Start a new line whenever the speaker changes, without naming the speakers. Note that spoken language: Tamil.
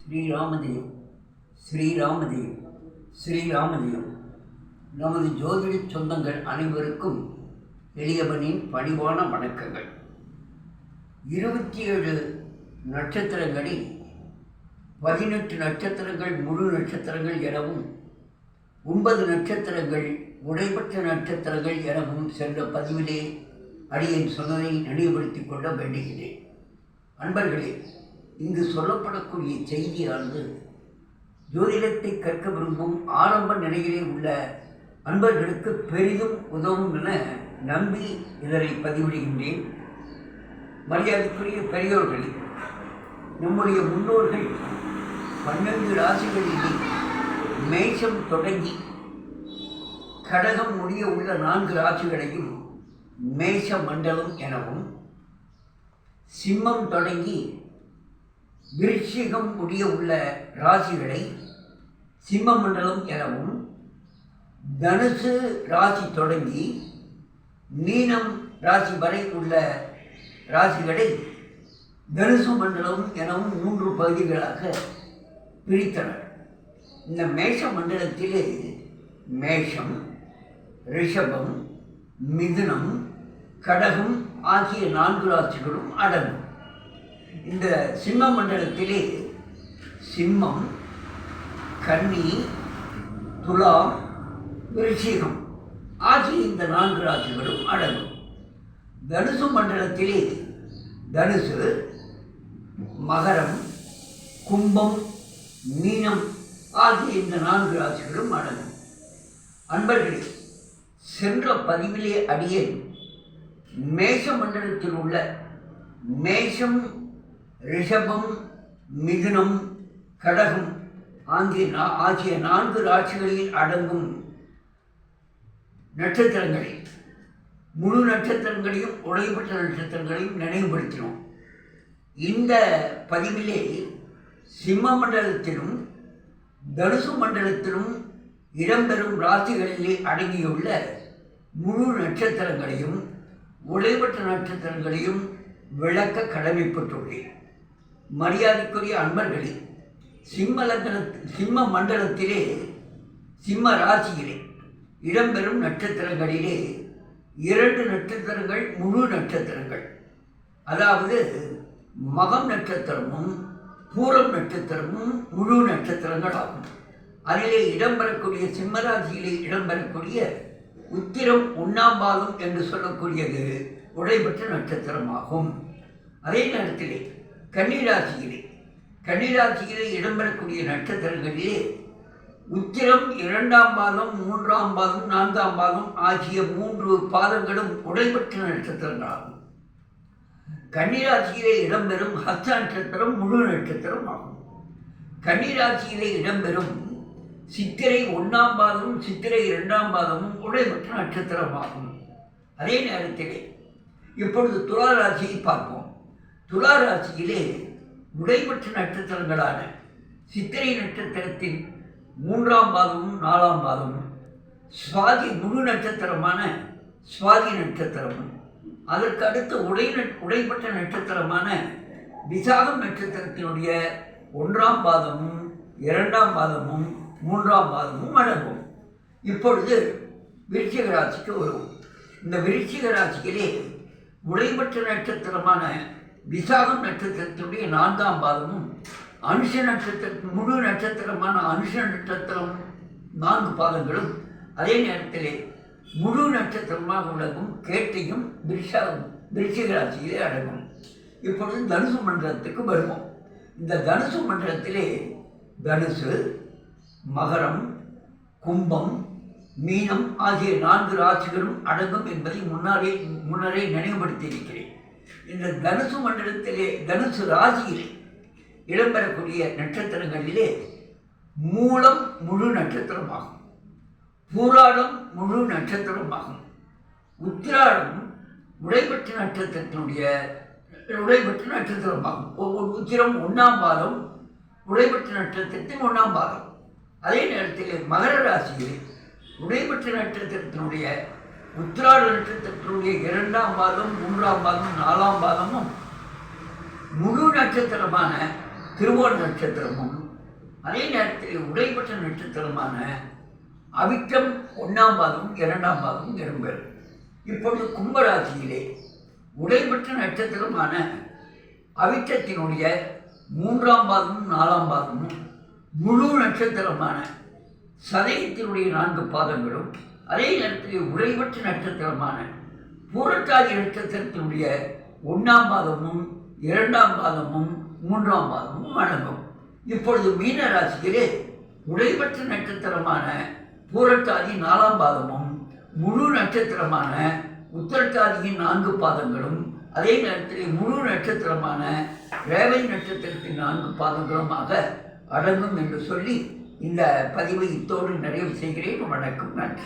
ஸ்ரீராமதேவ் ஸ்ரீராமதேவ் ஸ்ரீராமதேவ். நமது ஜோதிட சொந்தங்கள் அனைவருக்கும் எளியவனின் பணிவான வணக்கங்கள். 27 நட்சத்திரங்களில் 18 நட்சத்திரங்கள் முழு நட்சத்திரங்கள் எனவும் 9 நட்சத்திரங்கள் உடைபெற்ற நட்சத்திரங்கள் எனவும் சென்ற பதிவிலே அடியேன் சொன்னதை நினைவுபடுத்திக் கொள்ள வேண்டுகிறேன். அன்பர்களே, இங்கு சொல்லப்படக்கூடிய செய்தியானது ஜோதிடத்தை கற்க விரும்பும் ஆரம்ப நிலையிலே உள்ள அன்பர்களுக்கு பெரிதும் உதவும் என நம்பி இதனை பதிவிடுகின்றேன். மரியாதைக்குரிய பெரியோர்களே, நம்முடைய முன்னோர்கள் 12 ராசிகளிலே மேஷம் தொடங்கி கடகம் முடிய உள்ள 4 ராசிகளையும் மேஷ மண்டலம் எனவும், சிம்மம் தொடங்கி விருச்சிகம் முடிய உள்ள ராசிகளை சிம்ம மண்டலம் எனவும், தனுசு ராசி தொடங்கி மீனம் ராசி வரை உள்ள ராசிகளை தனுசு மண்டலம் எனவும் 3 பகுதிகளாக பிரித்தனர். இந்த மேஷ மண்டலத்திலே மேஷம், ரிஷபம், மிதுனம், கடகம் ஆகிய 4 ராசிகளும் அடங்கும். இந்த சிம்ம மண்டலத்திலே சிம்மம், கன்னி, துலாம், விருச்சிகம் ஆகிய இந்த 4 ராசிகளும் அடங்கும். தனுசு மண்டலத்திலே தனுசு, மகரம், கும்பம், மீனம் ஆகிய இந்த 4 ராசிகளும் அடங்கும். அன்பர்களே, சென்ற பதிவிலே அடியேன் மேஷ மண்டலத்தில் உள்ள மேஷம், ரிஷபம், மிதுனம், கடகம் ஆகிய 4 ராசிகளில் அடங்கும் நட்சத்திரங்களில் முழு நட்சத்திரங்களையும் உடைபெற்ற நட்சத்திரங்களையும் நினைவுபடுத்தினோம். இந்த பதிவிலே சிம்ம மண்டலத்திலும் தனுசு மண்டலத்திலும் இடம்பெறும் ராசிகளிலே அடங்கியுள்ள முழு நட்சத்திரங்களையும் உடைபெற்ற நட்சத்திரங்களையும் விளக்க கடமைப்பட்டுள்ளேன். மரியாதைக்குரிய அன்பர்களே, சிம்ம மண்டலத்திலே சிம்ம ராசியிலே இடம்பெறும் நட்சத்திரங்களிலே 2 நட்சத்திரங்கள் முழு நட்சத்திரங்கள், அதாவது மகம் நட்சத்திரமும் பூரம் நட்சத்திரமும் முழு நட்சத்திரங்கள் ஆகும். அதிலே இடம்பெறக்கூடிய சிம்ம ராசியிலே இடம்பெறக்கூடிய உத்திரம், 1ஆம் பாதம் என்று சொல்லக்கூடியது உடைபெற்ற நட்சத்திரமாகும். அதே நேரத்திலே கன்னிராசியிலே இடம்பெறக்கூடிய நட்சத்திரங்களிலே உத்திரம் 2ஆம் பாதம், 3ஆம் பாதம், 4ஆம் பாதம் ஆகிய 3 பாதங்களும் உடைபெற்ற நட்சத்திரங்களாகும். கன்னிராசியிலே இடம்பெறும் ஹஸ்த நட்சத்திரம் முழு நட்சத்திரம் ஆகும். கன்னிராசியிலே இடம்பெறும் சித்திரை 1ஆம் பாதமும் சித்திரை 2ஆம் பாதமும் உடைபெற்ற நட்சத்திரமாகும். அதே நேரத்திலே இப்பொழுது துலா ராசியை பார்ப்போம். துலா ராசியிலே உடைபெற்ற நட்சத்திரங்களான சித்திரை நட்சத்திரத்தின் 3ஆம் பாதமும் 4ஆம் பாதமும், சுவாதி முழு நட்சத்திரமான சுவாதி நட்சத்திரமும், அதற்கு அடுத்து உடைபெற்ற நட்சத்திரமான விசாகம் நட்சத்திரத்தினுடைய 1ஆம் பாதமும் 2ஆம் பாதமும் 3ஆம் பாதமும் அடங்கும். இப்பொழுது விருச்சிக ராசிக்கு வருவோம். இந்த விருச்சிக ராசியிலே உடைபெற்ற நட்சத்திரமான விசாகம் நட்சத்திரத்தினுடைய 4ஆம் பாதமும், அனுஷ நட்சத்திரத்தின் முழு நட்சத்திரமான அனுஷ நட்சத்திரம் 4 பாதங்களும், அதே நேரத்திலே முழு நட்சத்திரமாக விளங்கும் கேட்டையும் விருச்சிக ராசியிலே அடங்கும். இப்பொழுது தனுசு மண்டலத்துக்கு வருவோம். இந்த தனுசு மண்டலத்திலே தனுசு, மகரம், கும்பம், மீனம் ஆகிய 4 ராசிகளும் அடங்கும் என்பதை முன்னரே நினைவுபடுத்தியிருக்கிறேன். இந்த தனுசு மண்டலத்திலே தனுசு ராசியிலே இடம்பெறக்கூடிய நட்சத்திரங்களிலே மூலம் முழு நட்சத்திரமாகும், பூராடம் முழு நட்சத்திரமாகும், உத்திராடம் உடைபெற்ற நட்சத்திரமாகும். உத்திரம் 1ஆம் பாதம் உடைபெற்ற நட்சத்திரத்தின் 1ஆம் பாதம். அதே நேரத்தில் மகர ராசியிலே உடைபெற்ற நட்சத்திரத்தினுடைய உத்திராட நட்சத்திரத்தினுடைய 2ஆம் பாதம், 3ஆம் பாதம், 4ஆம் பாதமும் முழு நட்சத்திரமான திருவோண நட்சத்திரமும் அதே நேரத்தில் உடைபெற்ற நட்சத்திரமான அவிட்டம் 1ஆம் பாதமும் 2ஆம் பாதமும் இடம்பெறும். இப்பொழுது கும்பராசியிலே உடைபெற்ற நட்சத்திரமான அவிட்டத்தினுடைய 3ஆம் பாதமும் 4ஆம் பாதமும் முழு நட்சத்திரமான சதயத்தினுடைய 4 பாதங்களும் அதே நேரத்தில் உடைபெற்ற நட்சத்திரமான பூரட்டாதி நட்சத்திரத்தினுடைய 1ஆம் பாதமும் 2ஆம் பாதமும் 3ஆம் பாதமும் அடங்கும். இப்பொழுது மீன ராசியிலே உடைபெற்ற நட்சத்திரமான பூரட்டாதி 4ஆம் பாதமும் முழு நட்சத்திரமான உத்திரட்டாதியின் 4 பாதங்களும் அதே நேரத்தில் முழு நட்சத்திரமான ரேவதி நட்சத்திரத்தின் 4 பாதங்களுமாக அடங்கும் என்று சொல்லி இந்த பதிவை இத்தோடு நிறைவு செய்கிறேன். வணக்கம், நன்றி.